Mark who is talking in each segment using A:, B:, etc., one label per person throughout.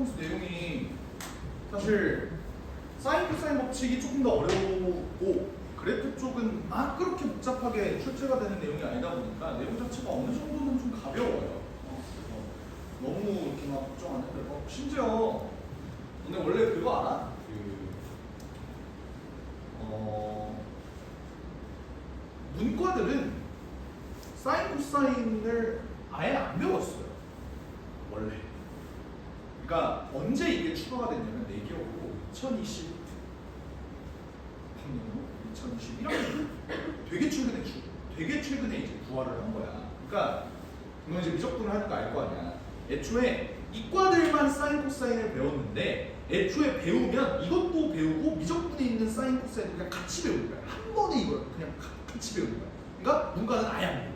A: 함수 내용이 사실 사인 코사인 법칙이 조금 더 어려우고 그래프 쪽은 막 그렇게 복잡하게 출제가 되는 내용이 아니다 보니까 내용 자체가 어느 정도는 좀 가벼워요. 그래서 너무 이렇게 막 걱정 안 해도 되고 심지어 근데 원래 그거 알아? 문과들은 사인 코사인을 아예 안 배웠어요. 원래. 그러니까 언제 이게 추가가 됐냐면 내 기억으로 2021년 되게 최근에 이제 부활을 한 거야. 그러니까 너 이제 미적분을 하니까 알 거 아니야. 애초에 이과들만 사인 코사인을 배웠는데 애초에 배우면 이것도 배우고 미적분에 있는 사인 코사인을 그냥 같이 배우는 거야. 한 번에 이걸 그냥 같이 배우는 거야. 그러니까 문과는 아예 안 배워.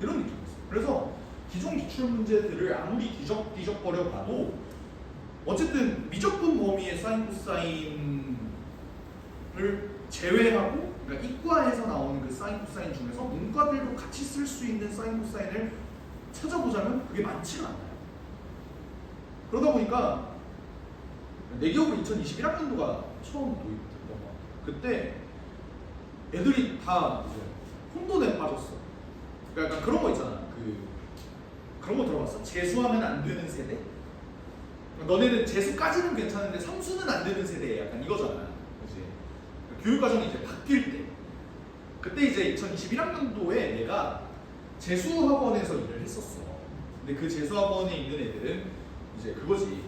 A: 이런 느낌이었어. 그래서 기존 기출 문제들을 아무리 뒤적거려 봐도 어쨌든 미적분 범위의 사인 코사인을 제외하고 그러니까 이과에서 나오는 그 사인 코사인 중에서 문과들도 같이 쓸 수 있는 사인 코사인을 찾아보자면 그게 많지가 않아요. 그러다 보니까 내 기억으로 2021학년도가 처음 도입됐던 것 같아요. 그때 애들이 다 이제 혼돈에 빠졌어. 그러니까 약간 그런 거 있잖아. 그런 거 들어봤어? 재수하면 안 되는 세대? 너네는 재수까지는 괜찮은데 삼수는 안 되는 세대 약간 이거잖아. 그치? 교육과정이 이제 바뀔 때 그때 이제 2021학년도에 내가 재수학원에서 일을 했었어. 근데 그 재수학원에 있는 애들은 이제 그거지.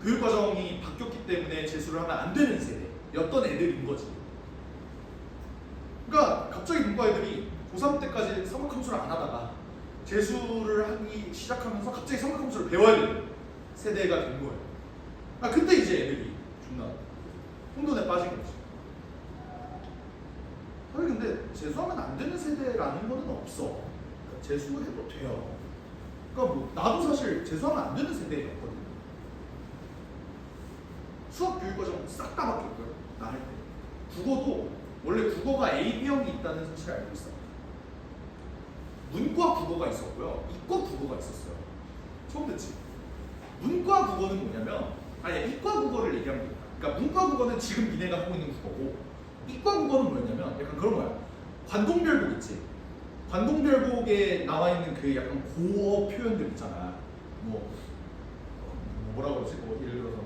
A: 교육과정이 바뀌었기 때문에 재수를 하면 안 되는 세대였던 애들인 거지. 그러니까 갑자기 문과 애들이 고3 때까지 삼각함수를 안 하다가 재수를 하기 시작하면서 갑자기 삼각함수를 배워야 되는 세대가 된 거예요. 아 그때 이제 애들이 존나 혼돈에 빠진 거지. 아니 근데 재수하면 안 되는 세대라는 거는 없어. 그러니까 재수해도 돼요. 그러니까 뭐 나도 사실 재수하면 안 되는 세대였거든. 수학 교육과정 싹 다 바뀌었고요. 나 할 때. 국어도 원래 국어가 A, B형이 있다는 사실을 알고 있어. 문과 국어가 있었고요. 이과 국어가 있었어요. 처음 듣지? 문과 국어는 뭐냐면 아니 이과 국어를 얘기하면 된다. 그러니까 문과 국어는 지금 니네가 하고 있는 국어고 이과 국어는 뭐냐면 약간 그런 거야. 관동별곡 있지? 관동별곡에 나와 있는 그 약간 고어 표현들 있잖아. 뭐라고 그러지? 뭐 예를 들어서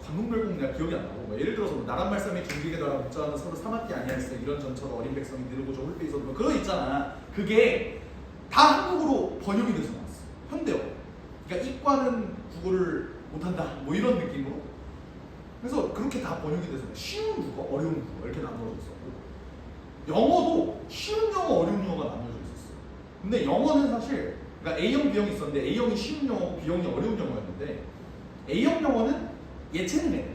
A: 관동별곡 내가 기억이 안 나고 뭐 예를 들어서 나란 말씀이 중기게 나라 묻자는 서로 사맞기 아니할세 이런 전처럼 어린 백성이 느르고 저 홀빼 있어도 뭐 그거 있잖아. 그게 다 한국어로 번역이 돼서 나왔어. 현대어. 그러니까 이과는 국어를 못한다 뭐 이런 느낌으로. 그래서 그렇게 다 번역이 돼서 쉬운 국어, 어려운 국어 이렇게 나눠져 있었고 영어도 쉬운 영어, 어려운 영어가 나눠져 있었어. 근데 영어는 사실 그러니까 A형, B형이 있었는데 A형이 쉬운 영어고 B형이 어려운 영어였는데 A형 영어는 예체능 애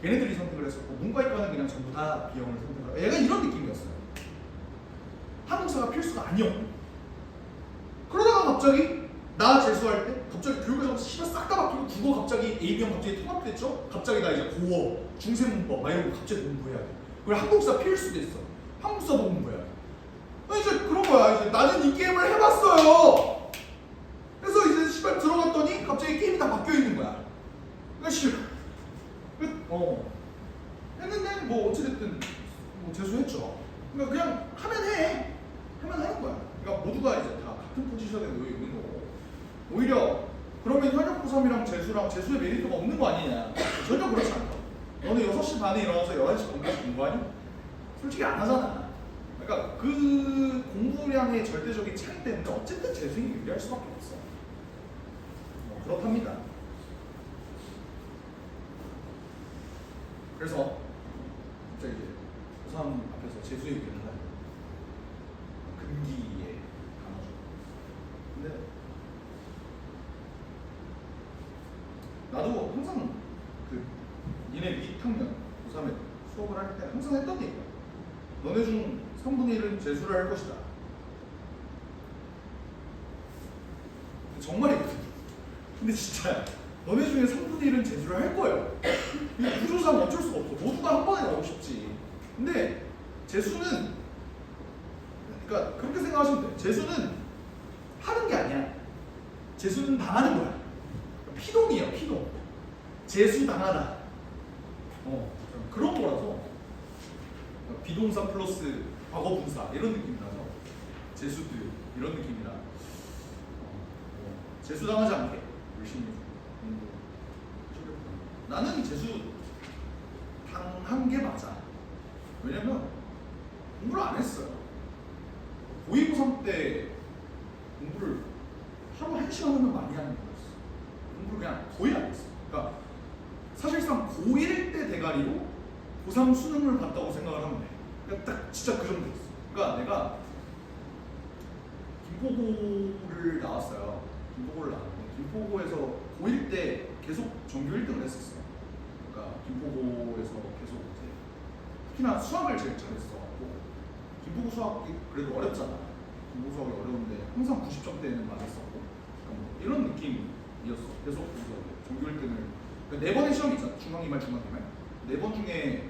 A: 걔네들이 선택을 했었고 문과이과는 그냥 전부 다 B형을 선택을 하고 얘가 이런 느낌이었어요. 한국사가 필수가 아니었고 그러다가 갑자기 나 재수할 때 갑자기 교육과정 씨발 싹 다 바뀌고 국어 갑자기 A, B형 갑자기 통합됐죠? 갑자기 나 이제 고어, 중세문법 막 이런 거 갑자기 공부해야 돼. 그리고 한국사 필수 됐어. 한국사도 공부해야 돼. 이제 그런 거야. 이제 나는 이 게임을 해봤어요. 그래서 이제 씨발 들어갔더니 갑자기 게임이 다 바뀌어 있는 거야. 그러니까 씨발 했는데 뭐 어찌됐든 뭐 재수했죠. 그러니까 그냥 하면 해. 하면 하는 거야. 그러니까 모두가 이제 다 같은 포지션에 놓여 있는 거고. 오히려 그러면 현역 고3이랑 재수랑 재수의 메리트가 없는 거 아니냐? 전혀 그렇지 않다. 너는 6시 반에 일어나서 11시 반까지 공부하니? 솔직히 안 하잖아. 그러니까 그 공부량의 절대적인 차이 때문에 어쨌든 재수생이 유리할 수밖에 없어. 그렇답니다. 그래서 갑자기 이제 고3 앞에서 재수 얘기를 하다니 금기에 강화죠. 근데 나도 항상 그 니네 밑학년 고3에 수업을 할 때 항상 했던 얘기야. 너네 중 3분의 1은 재수를 할 것이다. 정말이거든. 근데 진짜 너네 중에 3분의 1은 재수를 할 거예요. 구조상 어쩔 수가 없어. 모두가 한 번에 나오고 싶지. 근데 재수는 그러니까 그렇게 생각하시면 돼. 재수는 하는 게 아니야. 재수는 당하는 거야. 피동이에요, 피동. 재수당하다. 그런 거라서 비동사 플러스 과거 분사 이런 느낌이라서 재수드 이런 느낌이라 재수당하지 않게 열심히 나는 재수 당한 게 맞아. 왜냐면 공부를 안 했어요. 고2, 고3 때 공부를 하루 1시간 하면 많이 하는 거였어. 공부를 그냥 거의 안 했어. 그러니까 사실상 고1 때 대가리로 고3 수능을 봤다고 생각을 하면 돼. 그러니까 딱 진짜 그 정도였어. 그러니까 내가 김포고를 나왔어요. 김포고를 나왔는데 김포고에서 고1 때 계속 전교 1등을 했었어. 그러니까 김포고에서 계속 이제 특히나 수학을 제일 잘했어. 김포고 수학이 그래도 어렵잖아. 김포고 수학이 어려운데 항상 90점대는 맞았었고 그러니까 뭐 이런 느낌이었어. 계속 전교 1등을 그러니까 4번의 시험이 있잖아. 중앙이말 중앙이말 4번 중에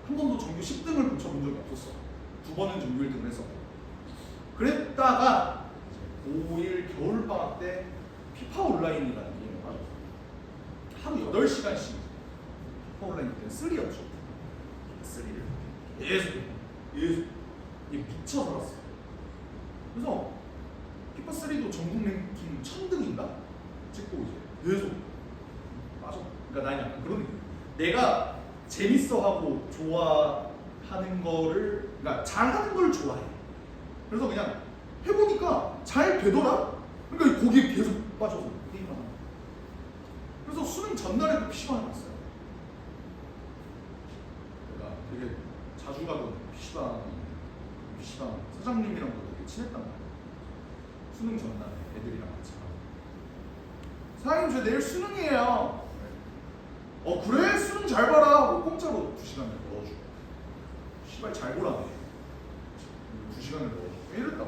A: 한 번도 전교 10등을 붙여본 적이 없었어. 2번은 전교 1등을 했었고 그랬다가 고1 겨울방학 때 피파 온라인이라는 게임을 하죠. 하루 8시간씩 피파 온라인 때는 3였죠. 3를 계속 미쳐 살았어요. 그래서 피파 3도 전국 랭킹 1000등인가 찍고 이제 계속 맞아. 그러니까 난 약간 그런 느낌. 내가 재밌어하고 좋아하는 거를 그러니까 잘하는 걸 좋아해. 그래서 그냥 해보니까 잘 되더라. 그러니까 거기에 계속 빠져서 게임을 하는. 그래서 수능 전날에도 PC방을 갔어요. 내가 되게 자주 가던 PC방 사장님이랑도 되게 친했단 말이야. 수능 전날에 애들이랑 같이 가고. 사장님 저 내일 수능이에요. 그래? 수능 잘 봐라. 공짜로 2시간을 넣어주고. 씨발 잘 보라네. 2시간을 넣어주고. 이랬다.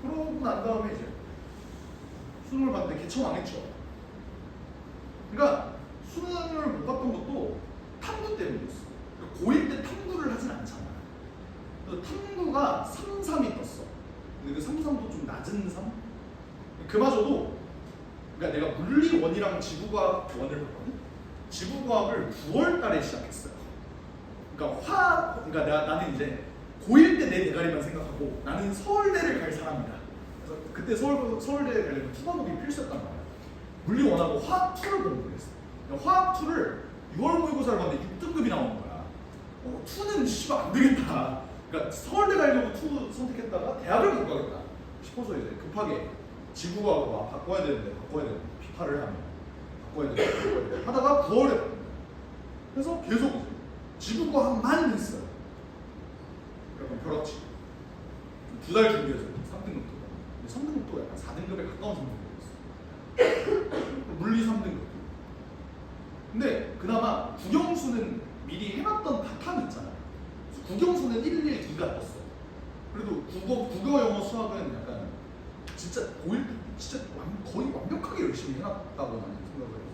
A: 그러고 난 다음에 이제 수능을 봤는데 개처망했죠. 그러니까 수능을 못 봤던 것도 탐구 때문이었어. 고1 때 탐구를 하진 않잖아. 그래서 탐구가 3, 3이 떴어. 근데 그 3, 3도 좀 낮은 3? 그마저도 그러니까 내가 물리 1이랑 지구과학 1을 봤거든. 지구과학을 9월 달에 시작했어요. 그러니까 나는 이제 고1 때 내 대가리만 생각하고 나는 서울대를 갈 사람이다. 그래서 그때 서울대에 가려면 투과목이 필수였단 말이야. 물리 1하고 화학 2를 공부를 했어. 화학 2를 6월 모의고사를 봤는데 6등급이 나오는 거야. 2는 씨발 안 되겠다. 그러니까 서울대 가려고 2 선택했다가 대학을 못 가겠다 싶어서 이제 급하게 지구과학으로 바꿔야 되는데 피파를 하면 바꿔야 되는데 하다가 9월에 그래서 계속 지구과학만 했어요. 약간 벼락치 2달 준비해서 3등급도 3등급도 약간 4등급에 가까운 3등급이었어. 물리 3등급. 근데 그나마 국영수는 미리 해놨던 바탕이 있잖아. 국영수는 1, 2가 떴어. 그래도 국어, 영어, 수학은 약간 진짜 고1 진짜 거의 완벽하게 열심히 해놨다고 나는 생각을 해서.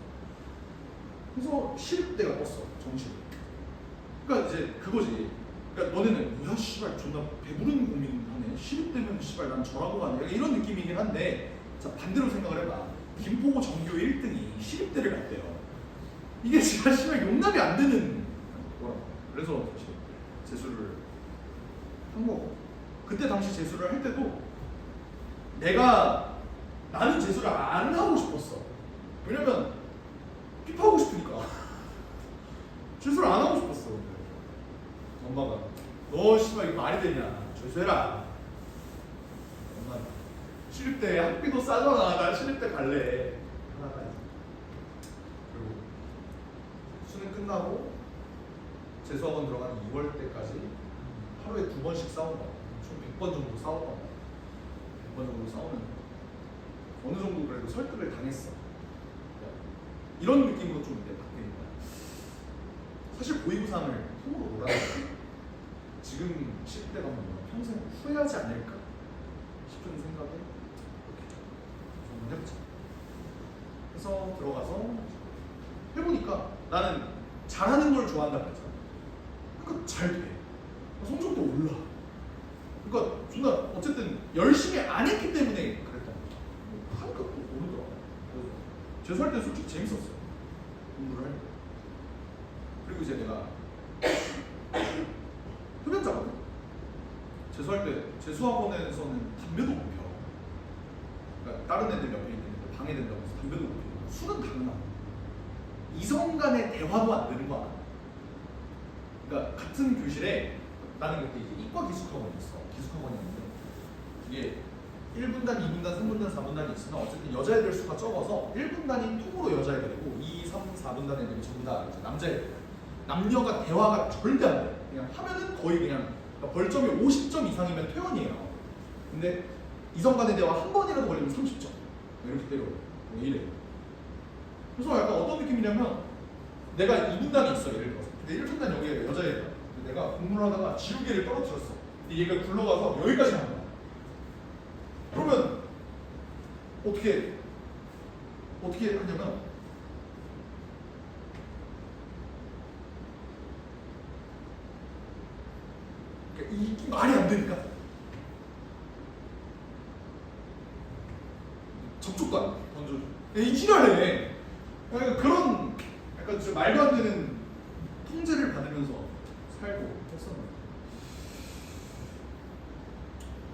A: 그래서 시립대가 떴어, 정시로. 그러니까 이제 그거지. 그러니까 너네는 뭐야 씨발 존나 배부른 고민하네. 시립대면 씨발 난 저라고 가네. 이런 느낌이긴 한데 자 반대로 생각을 해봐. 김포고 전교 1등이 시립대를 갔대요. 이게 진짜 씨발 용납이 안 되는 거라고. 그래서 재수를 한 거고. 그때 당시 재수를 할 때도 나는 재수를 안 하고 싶었어. 왜냐면 피파 하고 싶으니까. 재수를 안 하고 싶었어. 엄마가 너 씨발 이거 말이 되냐? 재수해라. 엄마 시립대 학비도 싸잖아. 난 시립대 갈래. 하나가 그리고 수능 끝나고 재수학원 들어간 2월 때까지 하루에 2번씩 싸운 거야. 총 100번 정도 싸웠던 거야. 100번 정도 싸우면 어느 정도 그래도 설득을 당했어. 이런 느낌으로 좀 이제 바뀌는 거야. 사실 고2고3을 통으로 놀았는데 지금 10대 가면 평생 후회하지 않을까 싶은 생각에 이렇게 해보자. 그래서 들어가서 해보니까 나는 잘하는 걸 좋아한다 그랬잖아. 그러니까 잘 돼. 성적도 올라. 그러니까 존나 어쨌든 열심히 안 했기 때문에 그랬던 거야. 하니까 또 오르더라고. 재수할 때 솔직히 재밌었어요. 공부를 할 때. 그리고 이제 내가 흡연자거든. 재수할 때 재수학원에서는 담배도 못 펴. 그러니까 다른 애들 옆에 있는데 방해된다고 해서 담배도 못 피우고 술은 당연하고 이성 간의 대화도 안 되는 거 알아? 그러니까 같은 교실에 나는 그때 이제 이과 기숙학원이었어. 기숙학원이었는데 이게 1분단, 2분단, 3분단, 4분단이 있으나 어쨌든 여자애들 수가 적어서 1분단이 통으로 여자애들이고 2, 3, 4분단 애들이 전부 다 이제 남자애들. 남녀가 대화가 절대 안 돼. 그냥 하면은 거의 그냥 그러니까 벌점이 50점 이상이면 퇴원이에요. 근데 이성 간의 대화 한 번이라도 걸리면 30점. 이렇게 때려. 뭐 이래. 그래서 약간 어떤 느낌이냐면 내가 2분단이 있어 예를 들어서. 근데 1분단 여기에 여자애가. 내가 공부를 하다가 지우개를 떨어뜨렸어. 근데 얘가 굴러가서 여기까지 간 거야. 그러면 어떻게 하냐면 이 말이 안 되니까 접촉도 안 돼. 던져줘. 이 지랄해. 그런 약간 진짜 말도 안 되는 통제를 받으면서 살고 했었는데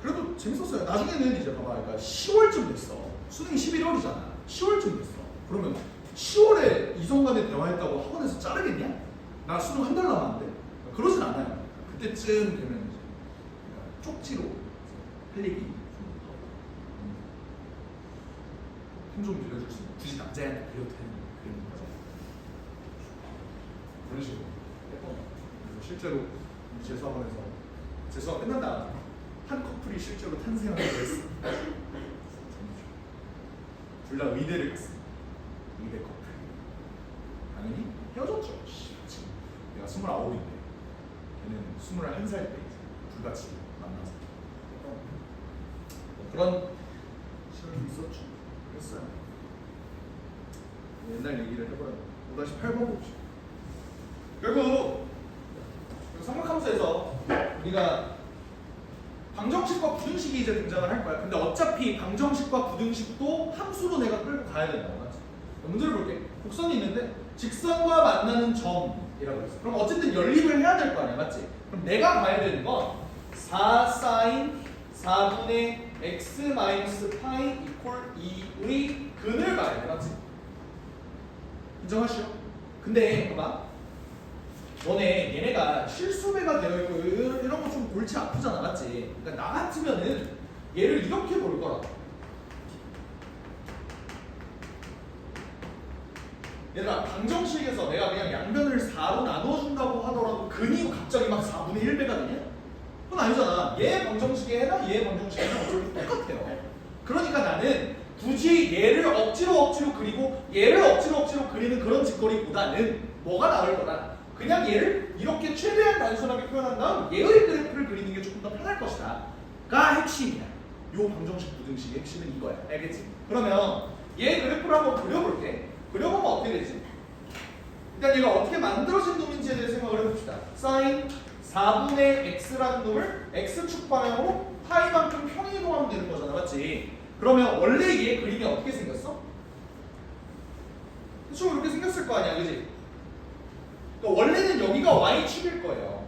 A: 그래도 재밌었어요. 나중에는 이제 봐봐. 그러니까 10월쯤 됐어. 수능이 11월이잖아. 10월쯤 됐어. 그러면 10월에 이성 간에 대화했다고 학원에서 자르겠냐? 나 수능 한 달 남았는데. 그러진 않아요. 그때쯤 되면 이제 쪽지로 할 얘기 좀 하고 힘 좀 빌려줄 수 있는 굳이 남자애한테 빌려도 되는 그런 거죠. 그런 식으로 했던 것 같아요. 그래서 실제로 재수학원에서 재수학 끝난다 한 커플이 실제로 탄생하기도 했어. 둘 다 의대를 갔어. 의대 커플. 당연히 헤어졌죠. 지금 내가 29인데 걔는 21살 때 둘같이 만나서 그런 시절도 있었죠. 그랬어요. 옛날 얘기를 해봐요. 5-8번 봅시다. 결국 삼각함수에서 우리가 방정식과 부등식이 이제 등장을 할 거야. 근데 어차피 방정식과 부등식도 함수로 내가 끌고 가야 된다고 맞지? 문제를 볼게. 곡선이 있는데 직선과 만나는 점이라고 했어. 그럼 어쨌든 연립을 해야 될 거 아니야, 맞지? 그럼 내가 봐야 되는 건 4 사인 4분의 x 마이너스 파이 이퀄 2의 근을 봐야 돼, 맞지? 인정하시죠? 근데 봐봐. 너네 얘네가 실수배가 되어 있고 이런 거 좀 골치 아프잖아, 맞지? 그러니까 나 같으면은 얘를 이렇게 볼 거라고. 얘들아, 방정식에서 내가 그냥 양변을 4로 나눠준다고 하더라도 근이 갑자기 막 4분의 1배가 되냐? 그건 아니잖아. 얘 방정식에 해라, 얘 방정식에 해라 어차피 똑같아요. 그러니까 나는 굳이 얘를 억지로 그리고 얘를 억지로 그리는 그런 짓거리보다는 뭐가 나을 거다. 그냥 얘를 이렇게 최대한 단순하게 표현한 다음 얘의 그래프를 그리는 게 조금 더 편할 것이다. 가 핵심이야. 요 방정식 부등식의 핵심은 이거야. 알겠지? 그러면 얘 그래프를 한번 그려볼게. 그려보면 어떻게 되지? 일단 얘가 어떻게 만들어진 놈인지에 대해 생각을 해봅시다. 사인 4분의 x라는 놈을 x축 방향으로 파이만큼 평이동하면 되는 거잖아, 맞지? 그러면 원래 얘 그림이 어떻게 생겼어? 대충 이렇게 생겼을 거 아니야, 그지? 그러니까 원래는 여기가 y축일 거예요.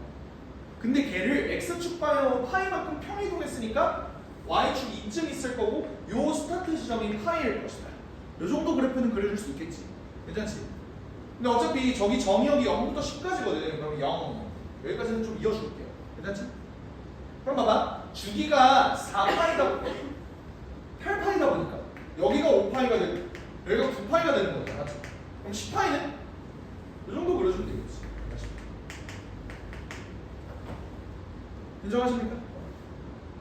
A: 근데 걔를 x축 방향으로 파이만큼 평이동했으니까 y축 2쯤 있을 거고 요 스타트 지점이 파이일 것이다. 요 정도 그래프는 그려줄 수 있겠지. 괜찮지? 근데 어차피 저기 정의역이 0부터 10까지거든. 그럼 0 여기까지는 좀 이어줄게요. 괜찮지? 그럼 봐봐. 주기가 4파이다 8파이다 보니까 여기가 5파이가 되고 여기가 9파이가 되는 거잖아. 맞지? 그럼 10파이는 이 정도 그려주면 되겠지. 인정하십니까?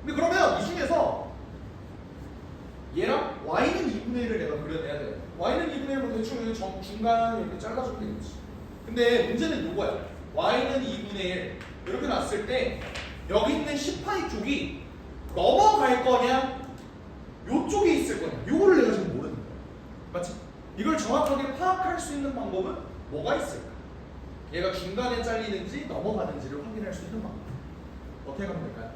A: 근데 그러면 이 중에서 얘랑 y는 2분의 1을 내가 그려내야 돼요. y는 2분의 1로 대충 여기 중간 이렇게 잘라주면 되겠지. 근데 문제는 요거야. y는 2분의 1 이렇게 놨을 때 여기 있는 10파이 쪽이 넘어갈 거냐 요쪽에 있을 거냐 요거를 내가 지금 모르는 거야. 맞지? 이걸 정확하게 파악할 수 있는 방법은 뭐가 있을까? 얘가 중간에 잘리는지 넘어가는지를 확인할 수 있는 방법. 어떻게 하면 될까요?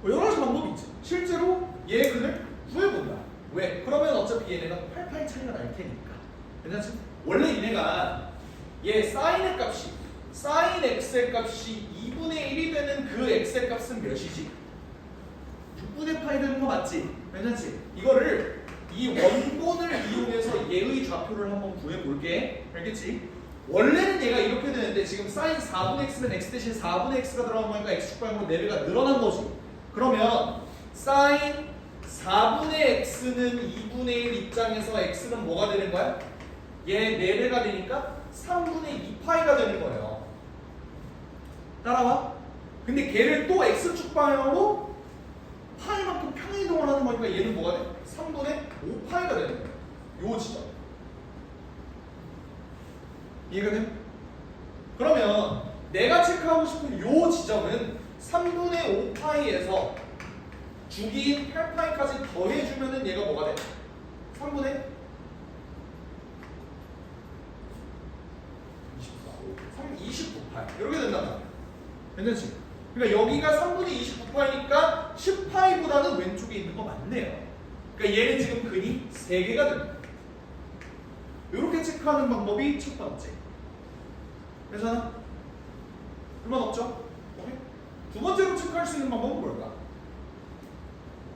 A: 여러 가지 방법이 있지. 실제로 얘 근을 구해본다. 왜? 그러면 어차피 얘네가 8파이 차이가 날 테니까. 괜찮지? 원래 얘네가 얘 사인의 값이 사인 x의 값이 2분의 1이 되는 그 x의 값은 몇이지? 6분의 파이 되는 거 맞지? 괜찮지? 이거를 이 원본을 이용해서 얘의 좌표를 한번 구해볼게. 알겠지? 원래는 얘가 이렇게 되는데 지금 사인 4분의 x면 x 대신 4분의 x가 들어간 거니까 x축방으로 4배가 늘어난 거지. 그러면 사인 4분의 x는 2분의 1 입장에서 x는 뭐가 되는 거야? 얘 4배가 되니까 3분의 2파이가 되는 거예요. 따라와? 근데 걔를 또 x축 방향으로 파이만큼 평행이동을 하는 거니까 얘는 뭐가 돼? 3분의 5파이가 되는 거예요. 요 지점. 이해가 돼? 그러면 내가 체크하고 싶은 요 지점은 3분의 5파이에서 주기인 8파이까지 더해주면은 얘가 뭐가 돼? 3분의 29파이 이렇게 된단 말이야. 괜찮지? 그러니까 여기가 3분의 29파이니까 10파이보다는 왼쪽에 있는 거 맞네요. 그러니까 얘는 지금 근이 3개가 됩니다. 이렇게 체크하는 방법이 첫 번째. 괜찮아? 불만 없죠? 오케이? 두 번째로 체크할 수 있는 방법은 뭘까?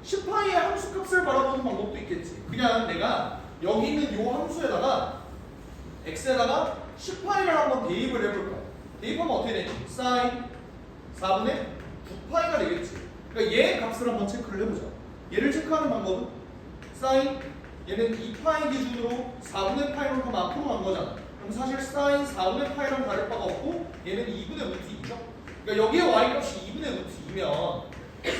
A: 10파이의 함수값을 바라보는 방법도 있겠지. 그냥 내가 여기 있는 이 함수에다가 x에다가 10파이를 한번 대입을 해볼 거야. 대입하면 어떻게 되지? 사인 4분의 9파이가 되겠지. 그러니까 얘 값을 한번 체크를 해보자. 얘를 체크하는 방법은 사인 얘는 2파이 기준으로 4분의 파이만큼 앞으로 간 거잖아. 그럼 사실 사인 4분의 파이랑 다를 바가 없고 얘는 2분의 루트 2죠. 그러니까 여기에 y 값이 2분의 루트 2면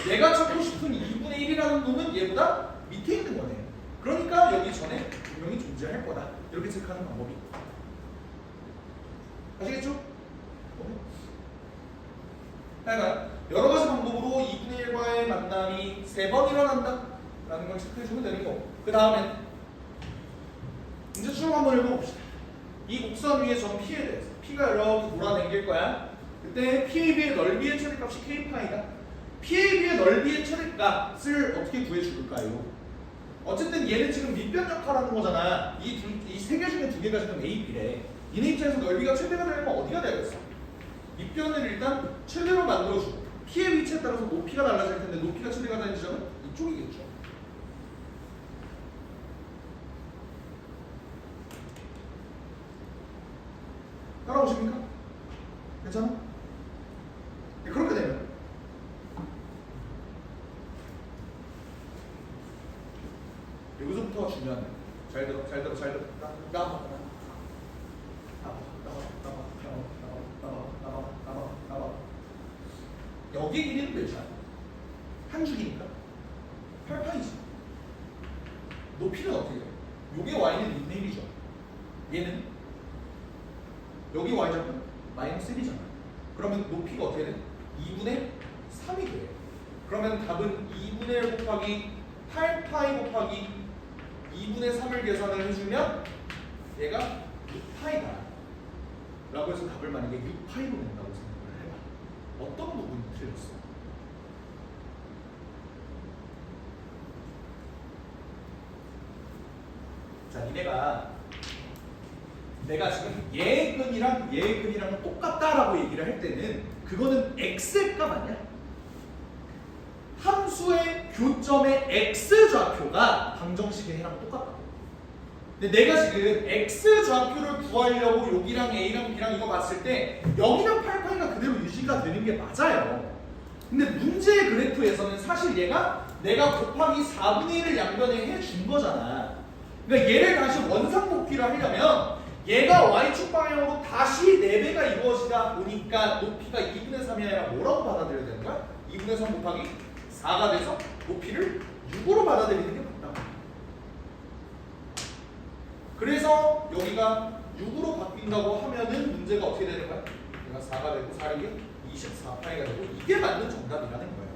A: 내가 찾고 싶은 2분의 1이라는 놈은 얘보다 밑에 있는 거네. 그러니까 여기 전에 분명히 존재할 거다. 이렇게 체크하는 방법이. 아시겠죠? 그러니까 여러 가지 방법으로 2분의 1과의 만남이 3번 일어난다 라는 걸 체크해주면 되는 거고, 그 다음엔 이제 쭉 한번 읽어봅시다. 이 곡선 위에 점 P에 대해서 P가 이렇게 몰아당길 거야. 그때 PAB의 넓이의 최대값이 K파이다. PAB의 넓이의 최대값을 어떻게 구해줄까요? 어쨌든 얘는 지금 밑변 역할하는 거잖아. 이 세 개 중에 2개가 지금 A, B래. 얘네 입장에서 넓이가 최대가 되려면 어디가 되겠어? 밑변을 일단 최대로 만들어주고 P의 위치에 따라서 높이가 달라질 텐데 높이가 최대가 되는 지점은 이쪽이겠죠. 따라오십니까? 괜찮아? 네, 그렇게 되면 여기서부터가 중요한데 잘 들어. 여기 길이는 몇이야? 한 줄이니까 8파이지. 높이는 어떻게 돼? 요게 y는 2분의 1이죠. 얘는 여기 y좌표는 마이너스 1이잖아. 그러면 높이가 어떻게 돼? 2분의 3이 돼. 그러면 답은 2분의 1 곱하기 8파이 곱하기 2분의 3을 계산을 해주면 얘가 6파이다 라고 해서 답을 만약에 6파이로 낸다고 생각을 해봐. 어떤 부분이 틀렸어? 자, 내가 지금 얘의 끈이랑 얘의 끈이랑 똑같다라고 얘기를 할 때는 그거는 x의 값 아니야? 함수의 교점의 x 좌표가 방정식의 해랑 똑같다. 근데 내가 지금 x 좌표를 구하려고 여기랑 a랑 b랑 이거 봤을 때 여기랑 8파이가 그대로 유지가 되는 게 맞아요. 근데 문제의 그래프에서는 사실 얘가 내가 곱하기 4분의 1을 양변에 해준 거잖아. 그러니까 얘를 다시 원상 복귀를 하려면 얘가 y축 방향으로 다시 4배가 이루어지다 보니까 높이가 2분의 3이 아니라 뭐라고 받아들여야 되는 거야? 2분의 3 곱하기 4가 돼서 높이를 6으로 받아들이는 게 맞다. 그래서 여기가 6으로 바뀐다고 하면은 문제가 어떻게 되는 거야? 얘가 4가 되고 4이 24파이가 되고 이게 맞는 정답이라는 거예요.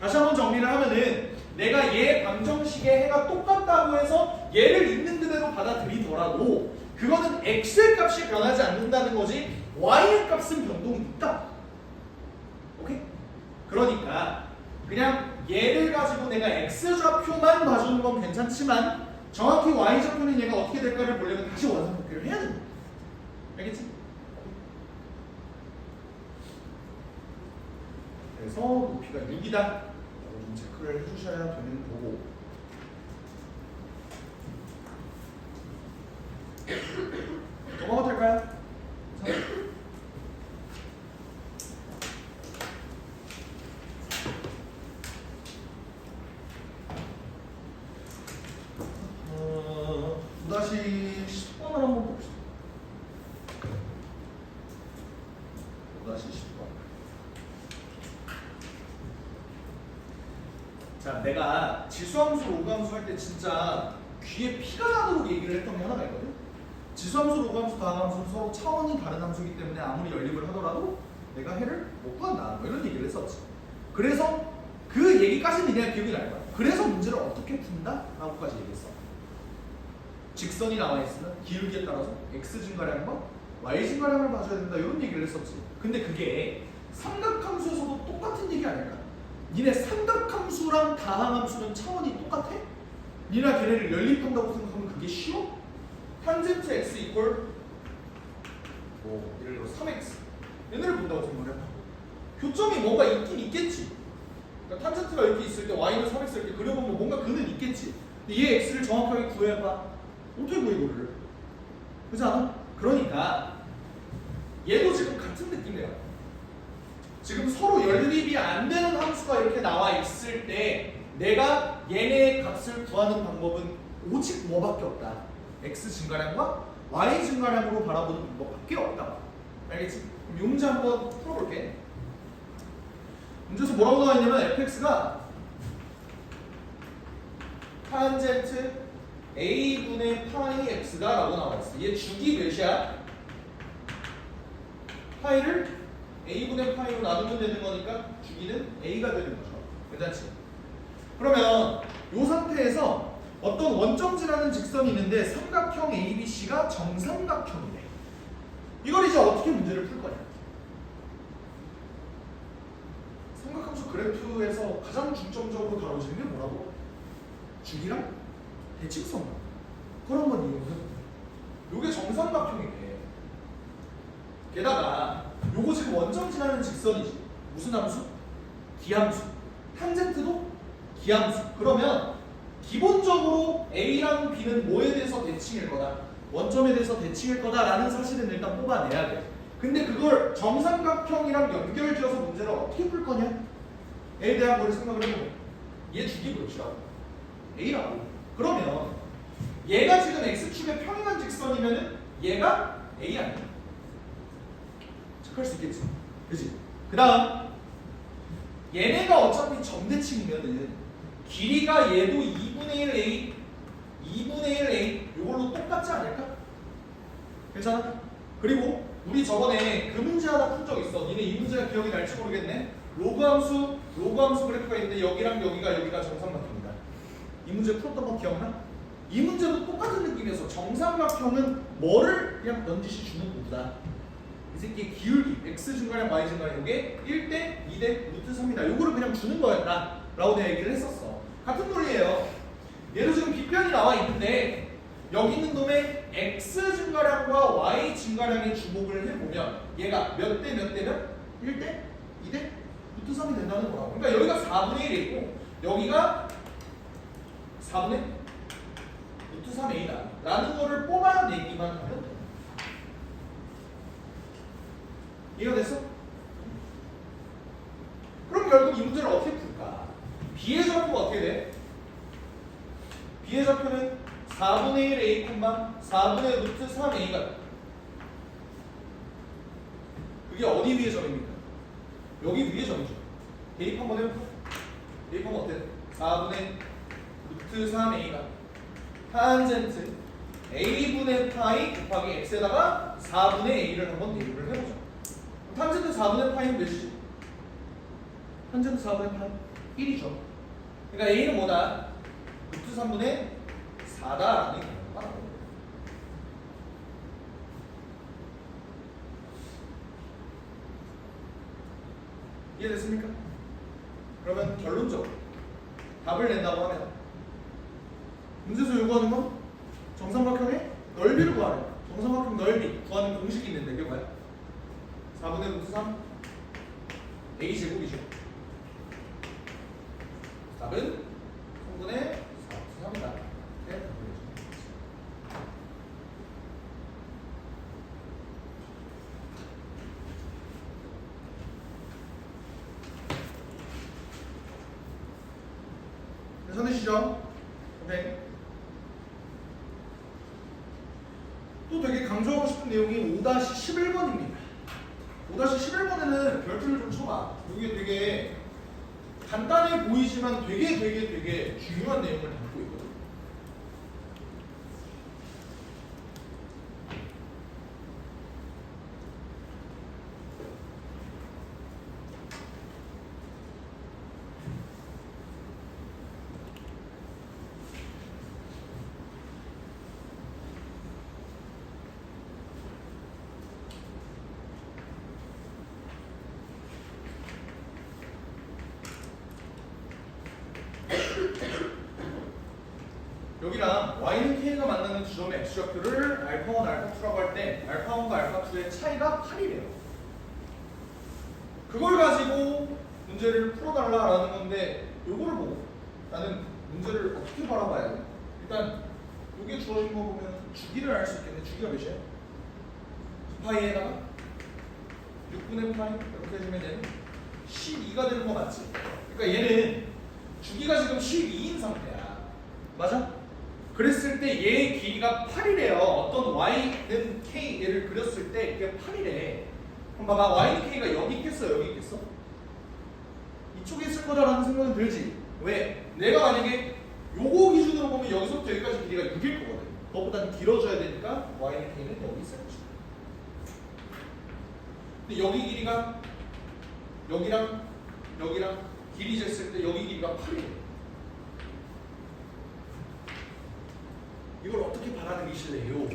A: 다시 한번 정리를 하면은 내가 얘 방정식의 해가 똑같다고 해서 얘를 있는 그대로 받아들이더라도 그거는 x의 값이 변하지 않는다는 거지 y의 값은 변동이 있다. 오케이? 그러니까 그냥 얘를 가지고 내가 x좌표만 봐주는 건 괜찮지만 정확히 y좌표는 얘가 어떻게 될까를 보려면 다시 원상복귀를 해야 된다. 알겠지? 그래서 높이가 6이다 라고 좀 체크를 해주셔야 되는 거고, 넘어가도 될까요? 다시 10번을 한번 봅시다. 다시 10번. 자, 내가 지수함수, 로그함수 할 때 진짜 귀에 피가 나도록 얘기를 했던 게 하나가 있거든. 지수함수, 로그함수, 다항함수는 서로 차원이 다른 함수이기 때문에 아무리 연립을 하더라도 내가 해를 못 구한다, 뭐 이런 얘기를 했었지. 그래서 그 얘기까지는 내가 기억이 날 거야. 그래서 문제를 어떻게 푼다? 라고까지 얘기했어. 직선이 나와 있으면 기울기에 따라서 x 증가량과 y 증가량을 봐줘야 된다, 이런 얘기를 했었지. 근데 그게 삼각함수에서도 똑같은 얘기 아닐까? 니네 삼각함수랑 다항함수는 차원이 똑같아? 니네 걔네를 연립한다고 생각하면 그게 쉬워? 탄젠트 x 이퀄 뭐 예를 들어 3x 얘네를 본다고 생각해. 교점이 뭔가 있긴 있겠지. 그러니까 탄젠트가 이렇게 있을 때 y는 3x 이렇게 그려보면 뭔가 근은 있겠지. 근데 얘 x를 정확하게 구해봐. 어떻게 구해 이거를? 그렇지 않아? 그러니까 얘도 지금 같은 느낌이야. 지금 서로 연립이 안 되는 함수가 이렇게 나와 있을 때 내가 얘네의 값을 구하는 방법은 오직 뭐밖에 없다. x 증가량과 y 증가량으로 바라보는 방법밖에 없다. 알겠지? 그럼 이 문제 한번 풀어볼게. 문제에서 뭐라고 나와 있냐면 fx가 탄젠트 a분의 파이 x가 라고 나와 있어. 얘 주기 몇이야? 파이를 a분의 파이로 나누면 되는 거니까 주기는 a가 되는 거죠. 괜찮지? 그러면 이 상태에서 어떤 원점지라는 직선이 있는데 삼각형 ABC가 정삼각형이래. 이걸 이제 어떻게 문제를 풀 거냐? 삼각함수 그래프에서 가장 중점적으로 다뤄지는 게 뭐라고? 주기랑 대칭성. 그런 건 이유는 요게 정삼각형이래. 게다가 요거 지금 원점지라는 직선이지. 무슨 함수? 기함수. 탄젠트도 기함수. 그러면 기본적으로 A랑 B는 뭐에 대해서 대칭일 거다? 원점에 대해서 대칭일 거다라는 사실은 일단 뽑아내야 돼. 근데 그걸 정삼각형이랑 연결지어서 문제를 어떻게 풀 거냐? A에 대한 거를 생각을 해보면 얘 주기 몇이라고? A라고. 그러면 얘가 지금 X축의 평행한 직선이면은 얘가 A 아니야? 체크할 수 있겠지? 그치? 그 다음 얘네가 어차피 점대칭이면은 길이가 얘도 2분의 1 A 2분의 1 A 요걸로 똑같지 않을까? 괜찮아? 그리고 우리 저번에 그 문제 하나 푼 적 있어. 니네 이 문제가 기억이 날지 모르겠네. 로그함수 그래프가 있는데 여기랑 여기가 정삼각형이다. 이 문제 풀었던 거 기억나? 이 문제도 똑같은 느낌이어서 정삼각형은 뭐를 그냥 넌지시 주는 거다. 이 새끼의 기울기 x 증가량 y 증가량 이게 1대 2대 루트 3이다. 요거를 그냥 주는 거였다 라고 내가 얘기를 했었어. 같은 논리예요. 얘도 지금 빗변이 나와 있는데 여기 있는 놈의 x 증가량과 y 증가량에 주목을 해보면 얘가 몇 대 몇 대면 1대 2대 루트 3이 된다는 거라고. 그러니까 여기가 4분의 1이 있고 여기가 4분의 루트 3a다 라는 거를 뽑아내기만 하면 돼. 이해가 됐어? 그럼 결국 이 문제를 어떻게 풀까? B의 좌표가 어떻게 돼? B의 좌표는 4분의 1 A, 4분의 루트 3A가 그게 어디 위의 점입니까? 여기 위의 점이죠. 대입 한번 해볼까? 대입하면 어때? 4분의 루트 3A가 탄젠트 A분의 파이 곱하기 X에다가 4분의 A를 한번 대입을 해보자. 탄젠트 4분의 파이는 몇이지? 탄젠트 4분의 파이 1이죠. 그러니까 A는 뭐다? 루트 3분의 4다라는 거야. 이해됐습니까? 그러면 결론적으로 답을 낸다고 하면 문제에서 요구하는 건 정삼각형의 넓이를 구하래. 정삼각형 넓이 구하는 공식이 있는데 그게 뭐야? 4분의 루트 3 a제곱이죠. 답은 3분의 4 루트 3이다. 괜찮으시죠? 네. 또 되게 강조하고 싶은 내용이 5-11번입니다. 5-11번에는 별표를 좀 쳐봐. 이게 되게 간단해 보이지만 되게 중요한 내용을 담고 있거든. 여기랑 y는 k가 만나는 지점의 x좌표를 알파1, 알파2라고 할 때 알파1과 알파2의 차이가 8이래요. 그걸 가지고 문제를 풀어달라라는 건데 요거를 보고 나는 문제를 어떻게 바라봐야 돼? 일단 요게 주어진 거 보면 주기를 알 수 있겠네. 주기가 몇이야? 2파이에다가 6분의 파이 이렇게 해주면 얘는 12가 되는 거 맞지? 그러니까 얘는 주기가 지금 12인 상태야. 맞아? 그랬을 때 얘의 길이가 8이래요. 어떤 y는 k 얘를 그렸을 때 이게 8이래. 그럼 봐봐. y는 k가 여기 있겠어? 여기 있겠어? 이쪽에 있을 거다라는 생각은 들지? 왜? 내가 만약에 요거 기준으로 보면 여기서부터 여기까지 길이가 6일 거거든. 그것보다는 길어져야 되니까 y는 k는 여기 있을 것이다. 근데 여기 길이가 여기랑 길이 쟀을 때 여기 길이가 8이래. 이걸 어떻게 받아들이실래요?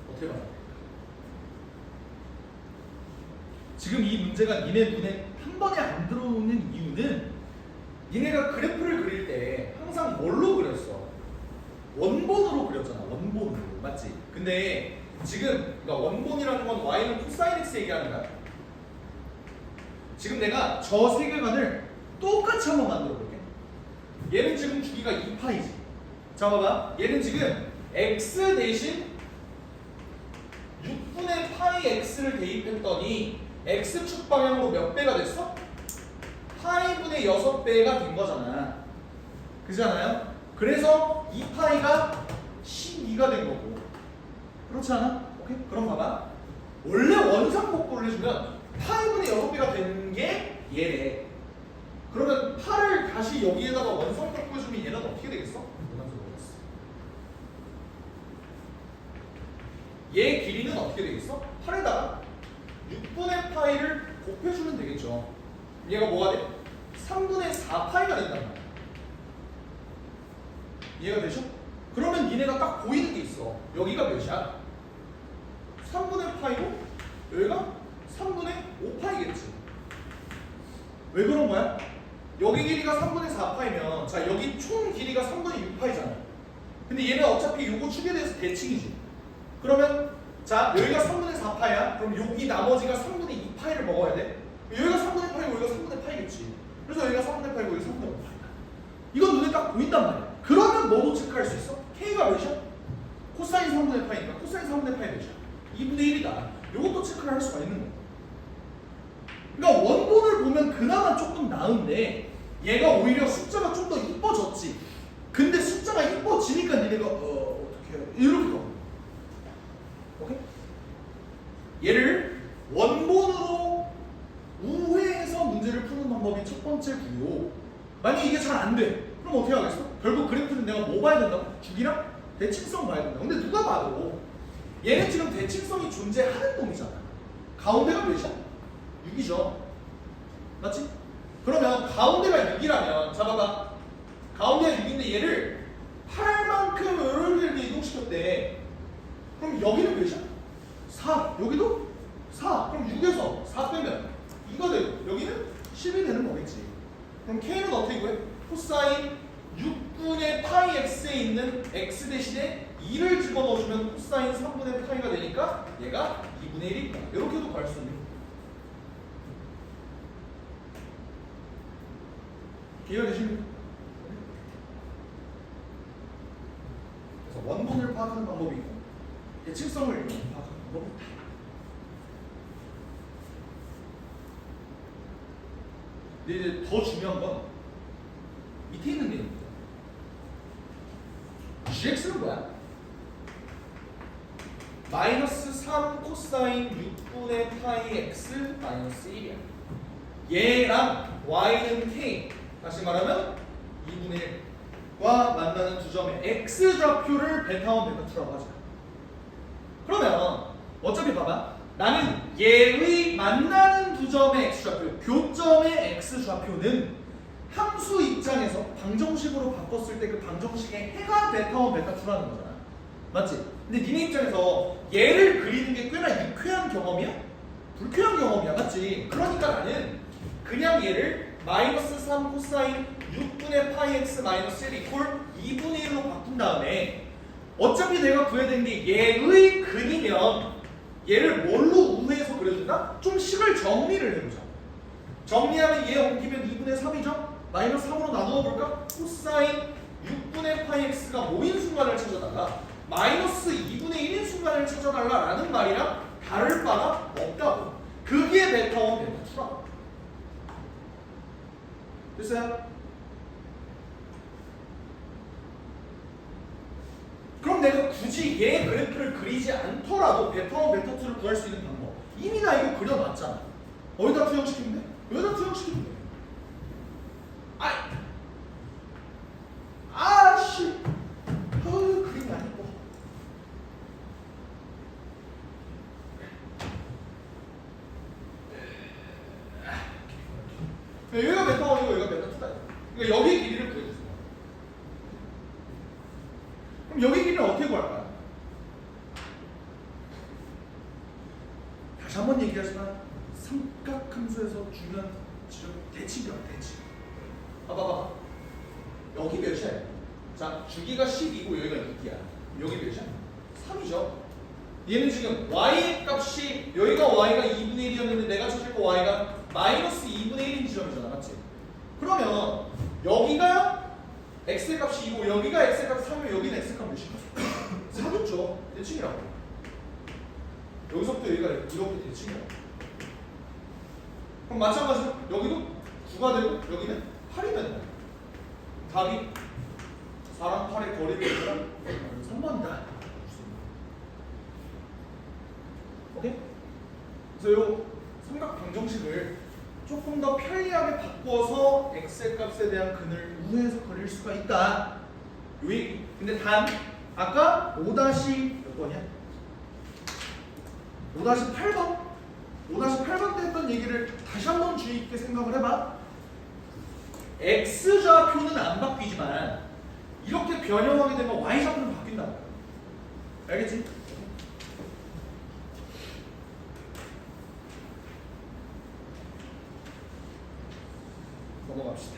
A: 어떻게 받아들일까? 지금 이 문제가 니네 눈에 한 번에 안 들어오는 이유는 니네가 그래프를 그릴 때 항상 뭘로 그렸어? 원본으로 그렸잖아. 원본으로. 맞지? 근데 지금 그러니까 원본이라는 건 y는 코사인 x 얘기하는 거야. 지금 내가 저 세계관을 똑같이 한번 만들어 볼게. 얘는 지금 주기가 2파이지. 자, 봐봐. 얘는 지금 x 대신 6분의 파이 x를 대입했더니 x축 방향으로 몇 배가 됐어? 파이분의 6배가 된 거잖아. 그잖아요? 그래서 2파이가 12가 된 거고. 그렇지 않아? 오케이? 그럼 봐봐. 원래 원상복구를 해주면 파이분의 6배가 되는 게 얘래. 그러면 8을 다시 여기에다가 원상복구 해주면 얘는 어떻게 되겠어? 얘 길이는 어떻게 되겠어? 8에다가 6분의 파이를 곱해주면 되겠죠. 얘가 뭐가 돼? 3분의 4파이가 된단 말이야. 이해가 되죠? 그러면 니네가 딱 보이는 게 있어. 여기가 몇이야? 3분의 파이고 여기가 3분의 5파이겠지. 왜 그런 거야? 여기 길이가 3분의 4파이면 자 여기 총 길이가 3분의 6파이잖아. 근데 얘는 어차피 요거 축에 대해서 대칭이지. 그러면 자 여기가 3분의 4파이야. 그럼 여기 나머지가 3분의 2파이를 먹어야 돼. 여기가 3분의 파이고 여기가 3분의 파이겠지. 그래서 여기가 3분의 파이고 여기가 3분의 5파이다. 이건 눈에 딱 보인단 말이야. 그러면 뭐도 체크할 수 있어? K가 몇이야? 코사인 3분의 파이니까 코사인 3분의 파이 몇이야? 2분의 1이다. 이것도 체크를 할 수가 있는 거야. 그러니까 원본을 보면 그나마 조금 나은데 얘가 오히려 숫자가 좀 더 이뻐졌지. 근데 숫자가 이뻐지니까 니네가 어떻게 해? 이렇게 가. 오케이? 얘를 원본으로 우회해서 문제를 푸는 방법이 첫 번째 구요. 만약에 이게 잘 안 돼. 그럼 어떻게 하겠어? 결국 그래프는 내가 뭐 봐야 된다고? 주기랑 대칭성 봐야 된다. 근데 누가 봐도 얘는 지금 대칭성이 존재하는 놈이잖아. 가운데가 몇이야? 6이죠. 맞지? 그러면 가운데가 6이라면 자 봐봐. 가운데가 6인데 얘를 8만큼 이렇게 이동시켰대. 그럼 여기는 몇이야? 4. 여기도 4. 그럼 6은 k는 어떻게 구해? 코사인 6분의 파이 x에 있는 x 대신에 2를 집어넣어주면 코사인 3분의 파이가 되니까 얘가 2분의 1이니까 이렇게도 구할 수 있는 거예요. 이해가 되십니까? 그래서 원본을 파악하는 방법이 있고 예측성을 파악하는 방법이 있다. 근데 이제 더 중요한 건 밑에 있는 내용입니다. gx는 뭐야? 마이너스 3 코사인 6분의 파이 x 마이너스 1이야. 얘랑 y는 k, 다시 말하면 2분의 1과 만나는 두 점의 x좌표를 베타1 베타2라고 하자. 그러면 어차피 봐봐, 나는 얘의 만나는 두 점의 x좌표, 교점의 x좌표는 함수 입장에서 방정식으로 바꿨을 때 그 방정식의 해가 베타1 베타2라는 거잖아. 맞지? 근데 니네 입장에서 얘를 그리는 게 꽤나 유쾌한 경험이야? 불쾌한 경험이야. 맞지? 그러니까 나는 그냥 얘를 마이너스 3 코사인 6분의 파이 x 마이너스 1 이퀄 2분의 1로 바꾼 다음에 어차피 내가 구해야 되는 게 얘의 근이면 얘를 뭘로 우회해서 그려준다? 좀 식을 정리를 해보자. 정리하면 얘 옮기면 2분의 3이죠? 마이너스 3으로 나누어 볼까? 코사인 6분의 파이 x가 뭐인 순간을 찾아달라. 마이너스 2분의 1인 순간을 찾아달라라는 말이랑 다를 바가 없다고. 그게 베타1 베타2라. 됐어요? 그럼 내가 굳이 얘 그래프를 그리지 않더라도 베타1 베타2를 구할 수 있는 방법, 이미 나 이거 그려놨잖아. 어디다 투영시키면 돼? 여기다 투영시키면 돼. 아씨, 그림이 안 예뻐. 여기가 베타1이고 여기가 베타2다. 그러니까 여기 길이를 구해주세요. 그럼 여기 길이는 어떻게 구할까? 다시 한번 얘기하지만 삼각함수에서 중요한 지점 대칭이야, 대칭. 봐봐. 여기 몇이야? 자, 주기가 10이고 여기가 6이야. 여기 몇이야? 3이죠. 얘는 지금 y 값이 여기가 y가 2분의 1이었는데 내가 찾을 거 y가 마이너스 2분의 1인 지점이잖아. 맞지? 그러면 여기가 x의 값이 2고 여기가 x의 값이 3이면 여기는 x의 값 몇이야? 4겠죠. 대칭이라고. 여기서부터 여기가 이렇게 대칭이라고. 그럼 마찬가지로 여기도 9가 되고 여기는 8이면 답이 4랑 8의 거리를 얘기하면 3번이다. 오케이? 그래서 이 삼각 방정식을 조금 더 편리하게 바꿔서 x의 값에 대한 근을 우회해서 그릴 수가 있다. 요 얘기. 근데 단 아까 5- 몇 번이야? 5-8번? 5-8번 때 했던 얘기를 다시 한번 주의 있게 생각을 해봐. x좌표는 안 바뀌지만 이렇게 변형하게 되면 y좌표는 바뀐다. 알겠지? 넘어갑시다.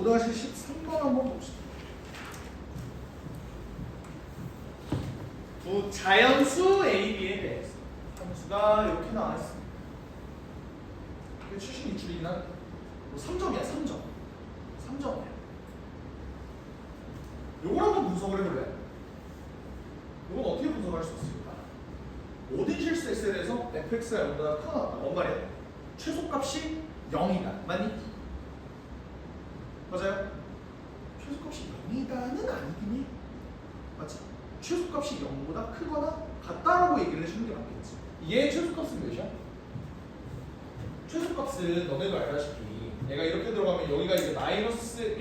A: 다시 13번 한번 봅시다. 두 자연수 A, B에 대해서 함수가 이렇게 나와 있습니다. 출신 유출이나 3점이야, 3점. 3점이야. 요걸 한번 분석을 해볼래? 이건 어떻게 분석할 수 있을까? 모든 실수 엑셀에서 fx가 0보다 크거나 같다. 뭔 말이야? 최소값이 0이다. 맞니? 맞아요? 최소값이 0이다는 아니긴 해. 맞지? 최소값이 0보다 크거나 같다라고 얘기를 해주는 게 맞겠지. 얘 최소값은 몇이야? 최소값은 너네도 알다시피 얘가 이렇게 들어가면 여기가 이제 마이너스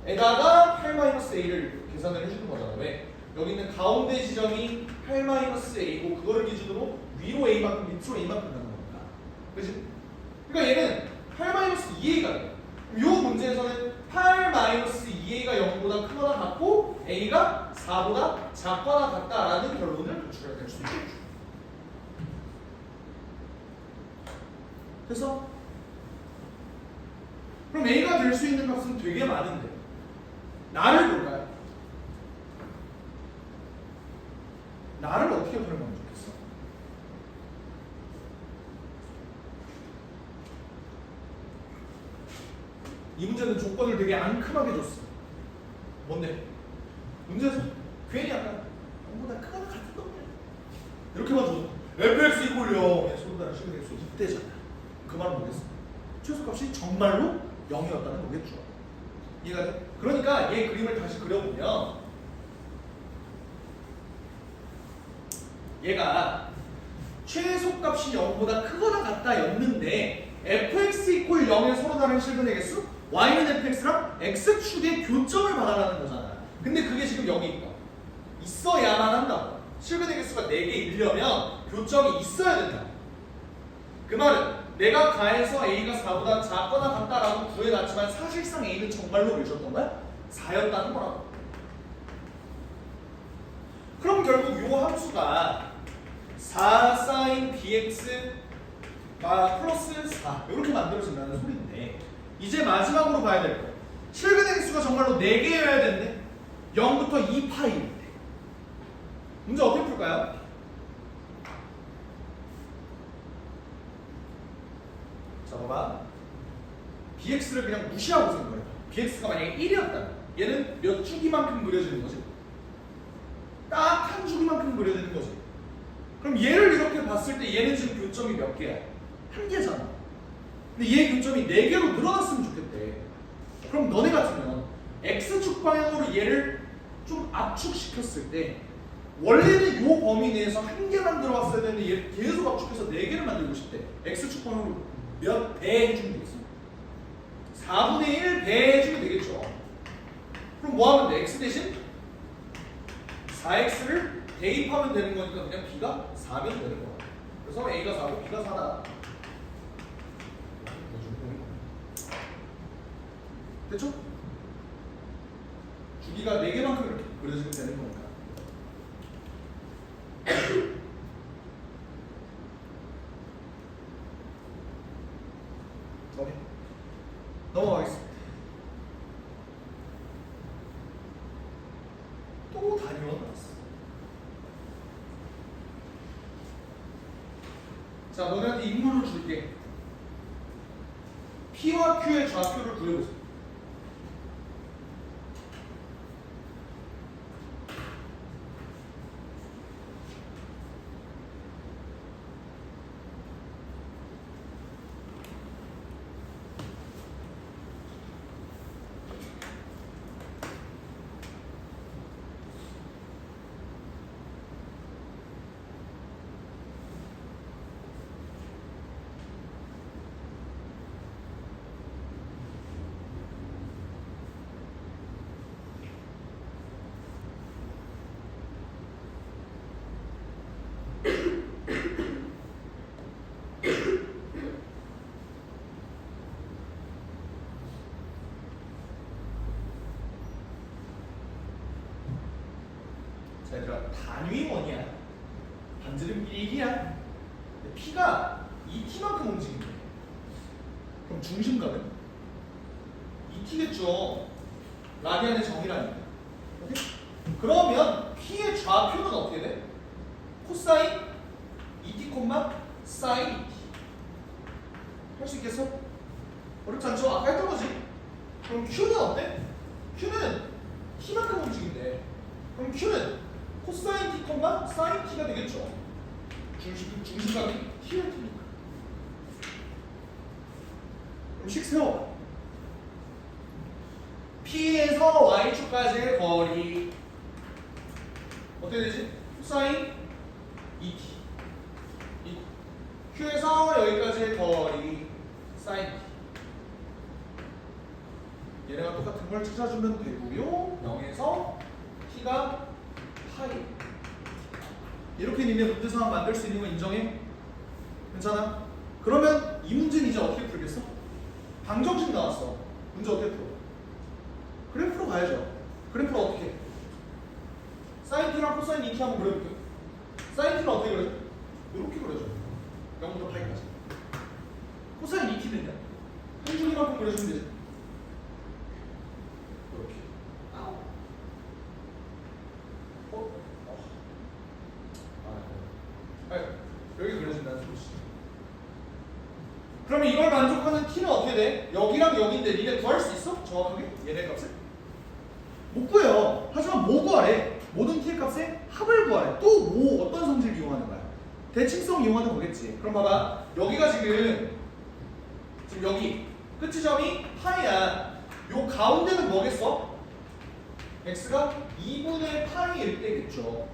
A: a에다가 8-a를 계산을 해주는 거잖아. 왜? 여기 있는 가운데 지점이 8-a고 그거를 기준으로 위로 a만큼 밑으로 a만큼 가는 거니까. 그치? 그러니까 얘는 8-2a가 돼. 이 문제에서는 8-2a가 0보다 크거나 같고 a가 4보다 작거나 같다라는 결론을 도출해야 될 수 있겠죠. 그래서 그럼 a가 될 수 있는 값은 되게 많은데 나를 볼까요? 나를 어떻게 활용하면 좋겠어? 이 문제는 조건을 되게 앙큼하게 줬어. 뭔데? 문제에서 괜히 약간 0보다 크거나 같은 거냐 이렇게만 줘. fx 이꼴 0의 소수다는 식의 수 이때잖아. 그 말은 뭐겠어? 최소값이 정말로 0이었다는 거겠죠. 이해가 돼? 그러니까 얘 그림을 다시 그려보면 얘가 최소값이 0보다 크거나 같다였는데 fx 이꼴 0의 서로 다른 실근의 개수 y는 fx랑 x축의 교점을 받아라는 거잖아. 근데 그게 지금 여기 있다. 있어야만 한다고. 실근의 개수가 4개이려면 교점이 있어야 된다. 그 말은 내가 가해서 a가 4보다 작거나 같다라고 구해놨지만 사실상 a는 정말로 몇이었던 거야? 4였다는 거라고. 그럼 결국 이 함수가 4 sin bx 플러스 4 이렇게 만들어진다는 소리인데 이제 마지막으로 봐야 될 거예요. 실근의 개수가 정말로 4개여야 되는데 0부터 2파이인데 문제 어떻게 풀까요? 자 봐봐. bx를 그냥 무시하고 생각해봐. bx가 만약에 1이었다면 얘는 몇 주기만큼 그려지는 거지? 딱 한 주기만큼 그려지는 거지. 그럼 얘를 이렇게 봤을 때 얘는 지금 교점이 몇 개야? 한 개잖아. 근데 얘 교점이 4개로 늘어났으면 좋겠대. 그럼 너네 같으면 x축 방향으로 얘를 좀 압축시켰을 때 원래는 이 범위 내에서 한 개만 들어왔어야 되는데 얘를 계속 압축해서 4개를 만들고 싶대. x축 방향으로 몇 배 해주면 되겠어? 4분의 1 배 해주면 되겠죠. 그럼 뭐 하면 돼? x 대신 4x를 대입하면 되는 거니까 그냥 b가 4면 되는 거야. 그래서 a가 4고 b가 4다. 됐죠? 주기가 4개만큼 이렇게 그려지면 되는 거니까. 오케이. 넘어가겠습니다. 또 단위원 나왔어. 자, 너네한테 인물을 줄게. P와 Q의 좌표를 구해보세요. 자, 얘들아, 단위원이야. 반지름 1이야. P가 2t만큼 움직인대. 그럼 중심각은 2t겠죠. 라디안의 정의라니까. 오케이? 그러면 P의 좌표는 어떻게 돼? 코사인 2t, 사인 2t. 할 수 있겠어? 어렵지 않죠? 아까 했던 거지. 그럼 Q는 어때? Q는 t만큼 움직인대. 그럼 Q는 코사인 t, 사인 t가 되겠죠. 중심각이 t를 테니까. 그럼 식 세워. P에서 y축까지의 거리 어떻게 되지? 코사인 2t. Q에서 여기까지의 거리 사인 t. 얘네가 똑같은 걸 찾아주면 되고요. 0에서 t가 파이. 이렇게 니네 문제 상황 만들 수 있는 거 인정해? 괜찮아? 그러면 이 문제는 이제 어떻게 풀겠어? 방정식 나왔어. 문제 어떻게 풀어? 그래프로 가야죠. 그래프로 어떻게 해? 사인 t랑 코사인 2t 한번 그려볼게요. 사인 t는 어떻게 그려져? 이렇게 그려져. 0부터 파이까지. 코사인 2t는요? 한 줄이만큼 그려주면 되죠. 이렇게. 여기 그려진다는 소리지. 그러면 이걸 만족하는 t는 어떻게 돼? 여기랑 여기인데 니네 구할 수 있어? 정확하게? 얘네 값을? 못 구해요. 하지만 뭐 구하래? 모든 t의 값의 합을 구하래. 또 뭐 어떤 성질을 이용하는 거야? 대칭성 이용하는 거겠지. 그럼 봐봐. 여기가 지금 여기 끝지점이 파이야. 요 가운데는 뭐겠어? x가 2분의 파이일 때겠죠.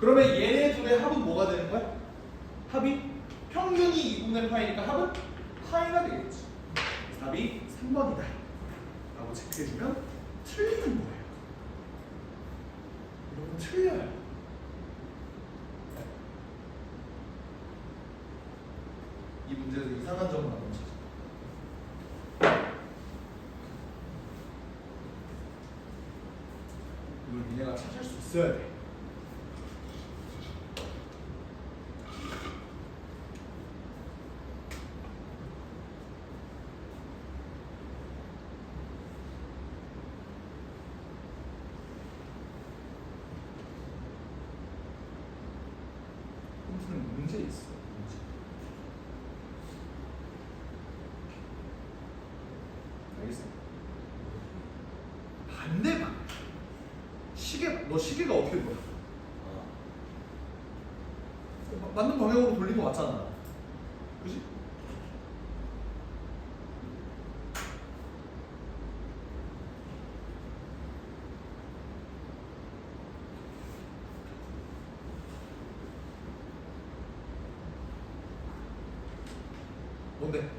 A: 그러면 얘네 둘의 합은 뭐가 되는 거야? 합이 평균이 2분의 파이니까 합은 파이가 되겠지. 답이 3번이다 라고 체크해주면 틀리는 거예요. 여러분 틀려요. 이 문제에서 이상한 점은 안 보시죠. 이걸 니네가 찾을 수 있어야 돼. 문제 있어. 문제. 알겠어? 반대방. 너 시계가 어떻게 돌아? 맞는 방향으로 돌린 거 맞잖아. 그지? 뭔데?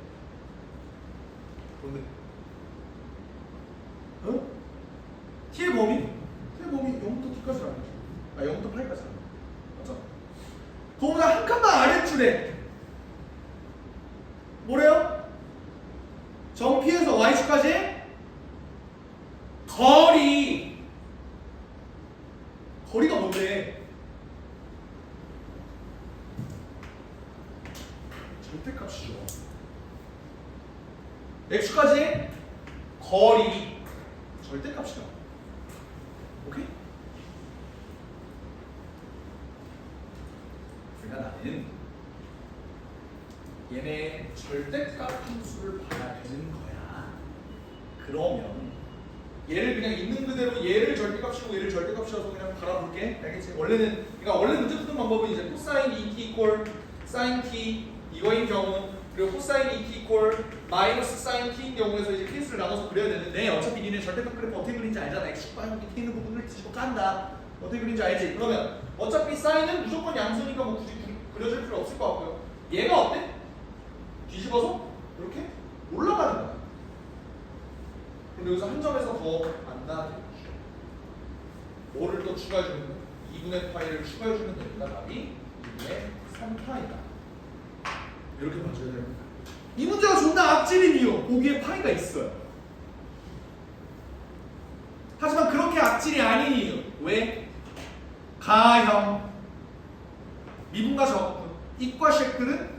A: 뭔데? 어? t의 범위? t의 범위 0부터 t까지라는 거지. 0부터 8까지라는 거. 맞죠? 그거보다 한 칸만 아래줄에 뭐래요? 정 P에서 Y축까지 거리가 뭔데? 절대값이죠. x까지 거리 절대값이다. 오케이? 그러니까 나는 얘네 절대값 함수를 봐야 되는 거야. 그러면 얘를 그냥 있는 그대로 얘를 절대값이고 얘를 절대값이라서 그냥 바라볼게. 알겠지? 그러니까 원래 문제 푸는 방법은 이제 코사인 2t 이퀄 사인 t 이거인 경우, 그리고 코사인 2t 이퀄 마이너스 사인 t인 경우에서 이제 케이스를 나눠서 그려야 되는데, 어차피 니네 절대값 그래프 어떻게 그리는지 알잖아. x축과 밑에 있는 부분을 뒤집어 깐다. 어떻게 그리는지 알지? 그러면 어차피 사인은 무조건 양수니까 뭐 굳이 그려줄 필요 없을 것 같고요. 얘가 어때? 뒤집어서 이렇게 올라가는 거야. 그럼 여기서 한 점에서 더 안 나게 해주죠. 뭐를 또 추가해주면 돼? 2분의 파이를 추가해주면 되니까 답이 2분의 3파이다. 이렇게 봐줘야 됩니다. 이 문제가 존나 악질인 이유, 보기에 파이가 있어요. 하지만 그렇게 악질이 아닌 이유, 왜? 가형, 미분과 적분, 이과식들은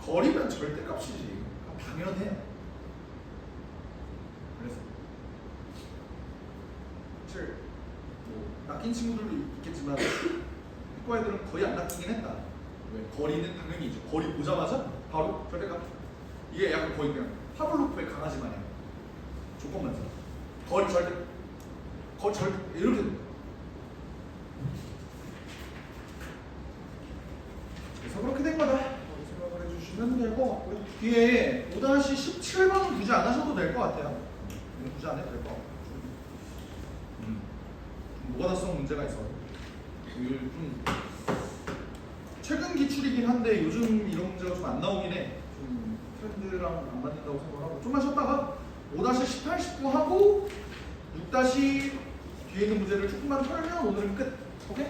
A: 거리면 절대값이지. 당연해. 그래서 사실 뭐 낚인 친구들도 있겠지만 이과 애들은 거의 안 낚이긴 했다. 왜? 거리는 당연히 이제 거리 보자마자 바로 절대값. 이게 약간 거의 그냥 파블로프의 강아지 마냥 조건만 써. 거리 절대 이렇게 됩니다. 그래서 그렇게 된 거다. 생각을 해주시면 될 것 같고요. 뒤에 5-17번은 굳이 안 하셔도 될 것 같아요. 굳이 안 해도 될 것 같고. 노가다성 문제가 있어. 좀 최근 기출이긴 한데 요즘 이런 문제가 좀 안 나오긴 해. 좀 트렌드랑 안 맞는다고 생각하고 좀만 쉬었다가 5-18, 19 하고 6- 뒤에 있는 문제를 조금만 털면 오늘은 끝. 오케이?